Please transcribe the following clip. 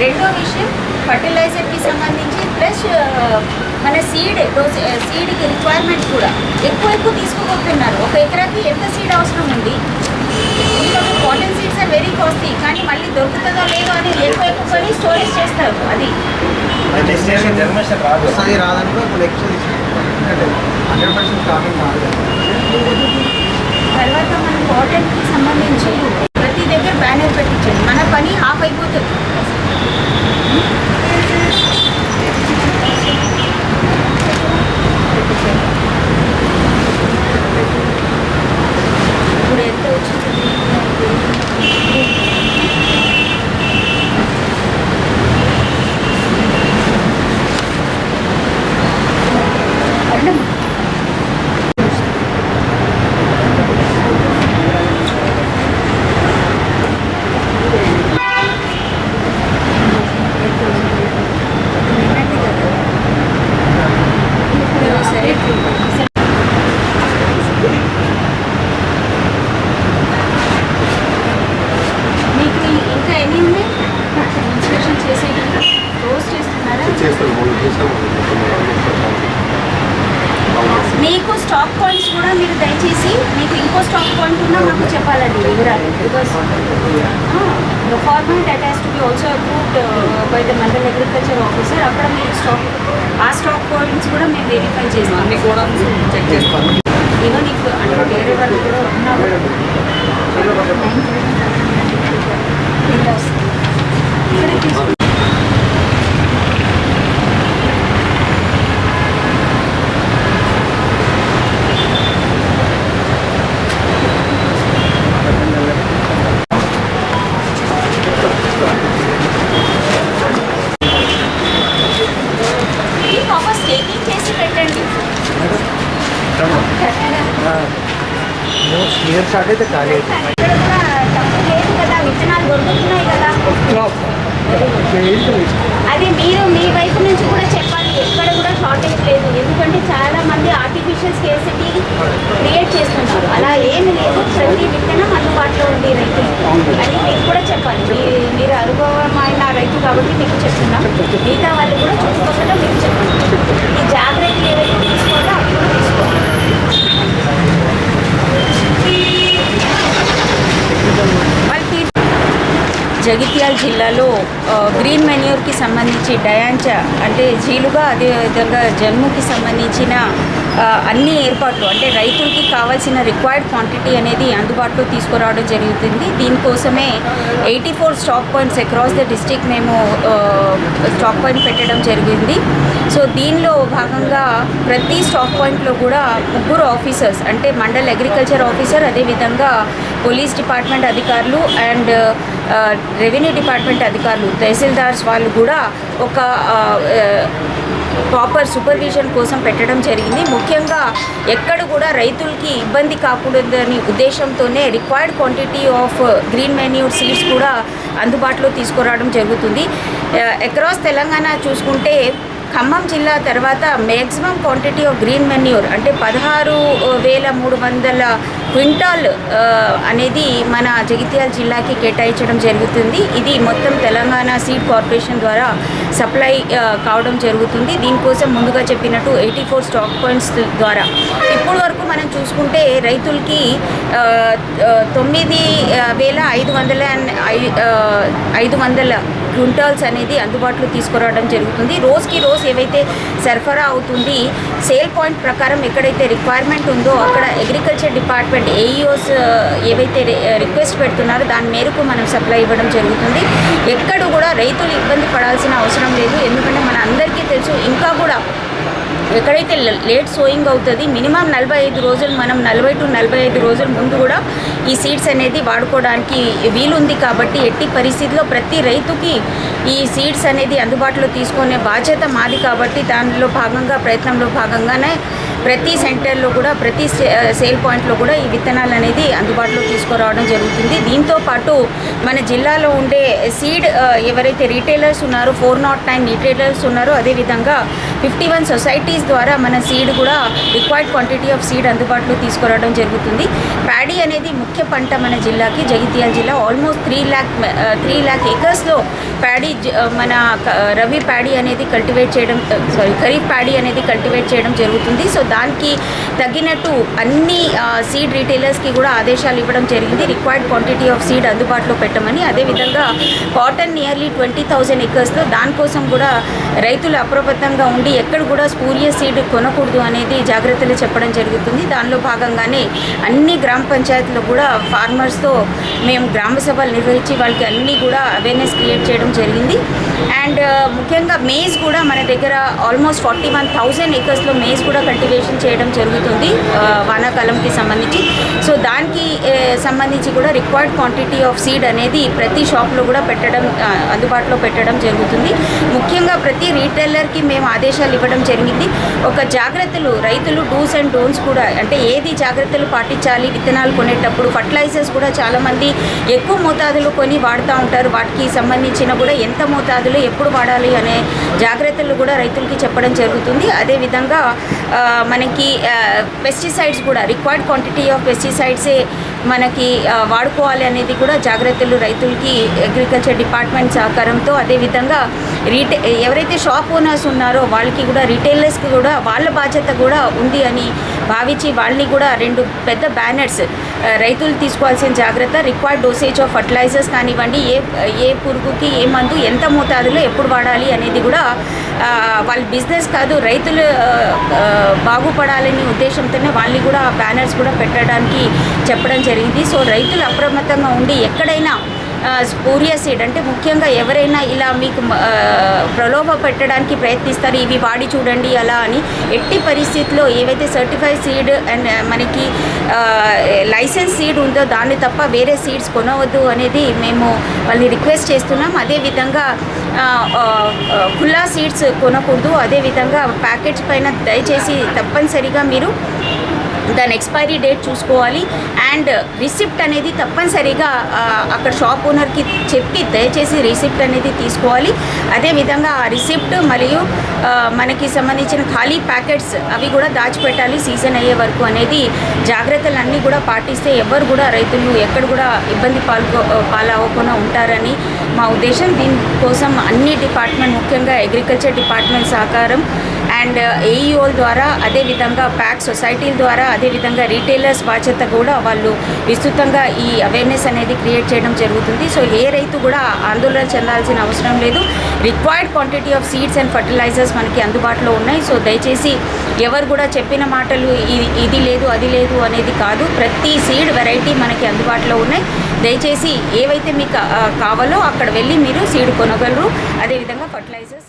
రెండో విషయం ఫర్టిలైజర్కి సంబంధించి ప్లస్ మన సీడ్కి రిక్వైర్మెంట్ కూడా ఎక్కువ తీసుకోబోతున్నారు. ఒక ఎకరాకి ఎంత సీడ్ అవసరం ఉంది? ఇంకా cotton seeds are very costly, కానీ మళ్ళీ దొరుకుతుందో లేదో అని ఎక్కువ స్టోరేజ్ చేస్తారు. అది తర్వాత మనం కాటన్కి సంబంధించి ప్రతి దగ్గర బ్యానర్ పెట్టించండి. మన పని హాఫ్ అయిపోతుంది. ఇప్పుడు ఎంత వచ్చింది? మీకు స్టాక్ పాయింట్స్ కూడా మీరు దయచేసి మీకు ఇంకో స్టాక్ పాయింట్ ఉన్నా మాకు చెప్పాలండి వివరాలు. Because the format attach to be also approved by the mandal agriculture officer. అక్కడ మీరు స్టాక్ పాయింట్స్ కూడా మేము వెరిఫై చేస్తాం. అన్ని కూడా చెక్ చేస్తాం. ఈవెన్ నీకు అంటే వేరే వాళ్ళు కూడా ఉన్నారు. ఇక్కడ తీసుకు స్టార్ట్ అయితే ఖాళీ ఇక్కడ కూడా తప్పు లేదు కదా, విత్తనాలు దొరుకుతున్నాయి కదా. అది మీరు మీ వైపు నుంచి కూడా చెప్పాలి. ఎక్కడ కూడా షార్టేజ్ లేదు, ఎందుకంటే చాలా మంది ఆర్టిఫిషియల్ స్కేర్సిటీ క్రియేట్ చేస్తున్నారు. అలా ఏమి లేదు, ప్రతి విత్తనం అందుబాటులో ఉంది రైతులు అని మీకు కూడా చెప్పాలి. మీరు అనుభవమైన రైతు కాబట్టి మీకు చెప్తున్నాం. మిగతా వాళ్ళు కూడా చుట్టుపక్కల మీకు చెప్పండి. ఈ జాగ్రత్తలు ఏవైతే తీసుకోవాలో అవి కూడా తీసుకోవాలి. జగిత్యాల జిల్లాలో గ్రీన్ మెన్యూర్కి సంబంధించి డయాంచా అంటే జీలుగా, అదేవిధంగా జన్ముకి సంబంధించిన అన్ని ఏర్పాట్లు అంటే రైతులకి కావాల్సిన రిక్వైర్డ్ క్వాంటిటీ అనేది అందుబాటులో తీసుకురావడం జరుగుతుంది. దీనికోసమే 84 stock points across the district మేము స్టాక్ పాయింట్ పెట్టడం జరిగింది. సో దీనిలో భాగంగా ప్రతి స్టాక్ పాయింట్లో కూడా 3 ఆఫీసర్స్ అంటే మండల్ అగ్రికల్చర్ ఆఫీసర్, అదేవిధంగా పోలీస్ డిపార్ట్మెంట్ అధికారులు అండ్ రెవెన్యూ డిపార్ట్మెంట్ అధికారులు, తహసీల్దార్స్ వాళ్ళు కూడా ఒక ప్రాపర్ సూపర్విజన్ కోసం పెట్టడం జరిగింది. ముఖ్యంగా ఎక్కడ కూడా రైతులకి ఇబ్బంది కాకూడదని ఉద్దేశంతోనే required quantity of green manure seeds కూడా అందుబాటులో తీసుకురావడం జరుగుతుంది. అక్రాస్ తెలంగాణ చూసుకుంటే ఖమ్మం జిల్లా తర్వాత maximum quantity of green manure అంటే 16,300 క్వింటాల్ అనేది మన జగిత్యాల జిల్లాకి కేటాయించడం జరుగుతుంది. ఇది మొత్తం తెలంగాణ సీడ్ కార్పొరేషన్ ద్వారా సప్లై కావడం జరుగుతుంది. దీనికోసం ముందుగా చెప్పినట్టు 84 స్టాక్ పాయింట్స్ ద్వారా ఇప్పుడు వరకు మనం చూసుకుంటే రైతులకి 9,500 క్వింటాల్స్ అనేది అందుబాటులో తీసుకురావడం జరుగుతుంది. రోజుకి రోజు ఏవైతే సరఫరా అవుతుంది సేల్ పాయింట్ ప్రకారం ఎక్కడైతే రిక్వైర్మెంట్ ఉందో అక్కడ అగ్రికల్చర్ డిపార్ట్మెంట్ ఏఈఓస్ ఏవైతే రిక్వెస్ట్ పెడుతున్నారో దాని మేరకు మనం సప్లై ఇవ్వడం జరుగుతుంది. ఎక్కడ కూడా రైతులు ఇబ్బంది పడాల్సిన అవసరం లేదు. ఎందుకంటే మన అందరికీ తెలుసు ఇంకా కూడా ఎక్కడైతే లేట్ సోయింగ్ అవుతుంది మినిమం 45 రోజులు, మనం 40 to 45 రోజుల ముందు కూడా ఈ సీడ్స్ అనేది వాడుకోవడానికి వీలుంది. కాబట్టి ఎట్టి పరిస్థితిలో ప్రతి రైతుకి ఈ సీడ్స్ అనేది అందుబాటులో తీసుకునే బాధ్యత మాది. కాబట్టి దానిలో భాగంగా ప్రయత్నంలో భాగంగానే ప్రతి సెంటర్లో కూడా ప్రతి సేల్ పాయింట్లో కూడా ఈ విత్తనాలు అనేది అందుబాటులో తీసుకురావడం జరుగుతుంది. దీంతో పాటు మన జిల్లాలో ఉండే సీడ్ ఎవరైతే రీటైలర్స్ ఉన్నారో 409 రీటైలర్స్ ఉన్నారో, అదేవిధంగా 51 సొసైటీస్ ద్వారా మన సీడ్ కూడా రిక్వైర్డ్ క్వాంటిటీ ఆఫ్ సీడ్ అందుబాటులో తీసుకురావడం జరుగుతుంది. ప్యాడీ అనేది ముఖ్య పంట మన జిల్లాకి, జగిత్యాల జిల్లా ఆల్మోస్ట్ 3 lakh ఏకర్స్లో ప్యాడీ మన రవి ప్యాడీ అనేది ఖరీఫ్ ప్యాడీ అనేది కల్టివేట్ చేయడం జరుగుతుంది. సో దానికి తగ్గినట్టు అన్ని సీడ్ రీటైలర్స్కి కూడా ఆదేశాలు ఇవ్వడం జరిగింది, రిక్వైర్డ్ క్వాంటిటీ ఆఫ్ సీడ్ అందుబాటులో పెట్టమని. అదేవిధంగా కాటన్ నియర్లీ 20,000 ఏకర్స్లో దానికోసం కూడా రైతులు అప్రమత్తంగా ఉండి ఎక్కడ కూడా స్పూరియస్ సీడ్ కొనకూడదు అనేది జాగ్రత్తలు చెప్పడం జరుగుతుంది. దానిలో భాగంగానే అన్ని గ్రామ పంచాయతీలో కూడా ఫార్మర్స్తో మేము గ్రామ సభలు నిర్వహించి వాళ్ళకి అన్నీ కూడా అవేర్నెస్ క్రియేట్ చేయడం జరిగింది. అండ్ ముఖ్యంగా మేజ్ కూడా మన దగ్గర ఆల్మోస్ట్ 41,000 ఏకర్స్లో మేజ్ కూడా కల్టివేషన్ చేయడం జరుగుతుంది వానాకాలంకి సంబంధించి. సో దానికి సంబంధించి కూడా రిక్వైర్డ్ క్వాంటిటీ ఆఫ్ సీడ్ అనేది ప్రతి షాప్లో కూడా అందుబాటులో పెట్టడం జరుగుతుంది. ముఖ్యంగా ప్రతి రీటైలర్కి మేము ఆదేశాలు ఇవ్వడం జరిగింది. ఒక జాగ్రత్తలు రైతులు డూస్ అండ్ డోంట్స్ కూడా, అంటే ఏది జాగ్రత్తలు పాటించాలి విత్తనాలు కొనేటప్పుడు. ఫర్టిలైజర్స్ కూడా చాలామంది ఎక్కువ మోతాదులో కొని వాడుతూ ఉంటారు, వాటికి సంబంధించిన కూడా ఎంత మోతాదులో ఎప్పుడు వాడాలి అనే జాగ్రత్తలు కూడా రైతులకి చెప్పడం జరుగుతుంది. అదేవిధంగా మనకి పెస్టిసైడ్స్ కూడా రిక్వైర్డ్ క్వాంటిటీ ఆఫ్ పెస్టిసైడ్సే మనకి వాడుకోవాలి అనేది కూడా జాగ్రత్తలు రైతులకి అగ్రికల్చర్ డిపార్ట్మెంట్ సహకారంతో. అదేవిధంగా ఎవరైతే షాప్ ఓనర్స్ ఉన్నారో వాళ్ళకి కూడా, రీటైలర్స్కి కూడా వాళ్ళ బాధ్యత కూడా ఉంది అని భావించి వాళ్ళని కూడా 2 పెద్ద బ్యానర్స్ రైతులు తీసుకోవాల్సిన జాగ్రత్త, రిక్వైర్డ్ డోసేజ్ ఆఫ్ ఫర్టిలైజర్స్ కానివ్వండి, ఏ పురుగుకి ఏ మందు ఎంత మోతాదులో ఎప్పుడు వాడాలి అనేది కూడా వాళ్ళ బిజినెస్ కాదు రైతులు బాగుపడాలనే ఉద్దేశంతోనే వాళ్ళని కూడా బ్యానర్స్ కూడా పెట్టడానికి చెప్పడం జరిగింది. సో రైతులు అప్రమత్తంగా ఉండి ఎక్కడైనా స్పూరియస్ సీడ్ అంటే ముఖ్యంగా ఎవరైనా ఇలా మీకు ప్రలోభ పెట్టడానికి ప్రయత్నిస్తారు, ఇవి వాడి చూడండి అలా అని, ఎట్టి పరిస్థితుల్లో ఏవైతే సర్టిఫైడ్ సీడ్ అండ్ మనకి లైసెన్స్ సీడ్ ఉందో దాన్ని తప్ప వేరే సీడ్స్ కొనవద్దు అనేది మేము వాళ్ళని రిక్వెస్ట్ చేస్తున్నాం. అదేవిధంగా ఖుల్లా సీడ్స్ కొనకూడదు. అదేవిధంగా ప్యాకెట్స్ పైన దయచేసి తప్పనిసరిగా మీరు దాని ఎక్స్పైరీ డేట్ చూసుకోవాలి. అండ్ రిసిప్ట్ అనేది తప్పనిసరిగా అక్కడ షాప్ ఓనర్కి చెప్పి దయచేసి రిసిప్ట్ అనేది తీసుకోవాలి. అదేవిధంగా ఆ రిసిప్ట్ మరియు మనకి సంబంధించిన ఖాళీ ప్యాకెట్స్ అవి కూడా దాచిపెట్టాలి సీజన్ అయ్యే వరకు అనేది జాగ్రత్తలన్నీ కూడా పాటిస్తే ఎవరు కూడా రైతులు ఎక్కడ కూడా ఇబ్బంది పాలవ్వకుండా ఉంటారని మా ఉద్దేశం. దీనికోసం అన్ని డిపార్ట్మెంట్, ముఖ్యంగా అగ్రికల్చర్ డిపార్ట్మెంట్ సహకారం అండ్ ఏఈఓల ద్వారా, అదేవిధంగా ప్యాక్ సొసైటీల ద్వారా, అదేవిధంగా రీటైలర్స్ బాధ్యత కూడా వాళ్ళు విస్తృతంగా ఈ అవేర్నెస్ అనేది క్రియేట్ చేయడం జరుగుతుంది. సో ఏ రైతు కూడా ఆందోళన చెందాల్సిన అవసరం లేదు. Required quantity of seeds and fertilisers మనకి అందుబాటులో ఉన్నాయి. సో దయచేసి ఎవరు కూడా చెప్పిన మాటలు ఇది లేదు అది లేదు అనేది కాదు, ప్రతి సీడ్ వెరైటీ మనకి అందుబాటులో ఉన్నాయి. దయచేసి ఏవైతే మీకు కావాలో అక్కడ వెళ్ళి మీరు సీడ్ కొనగలరు. అదేవిధంగా ఫర్టిలైజర్స్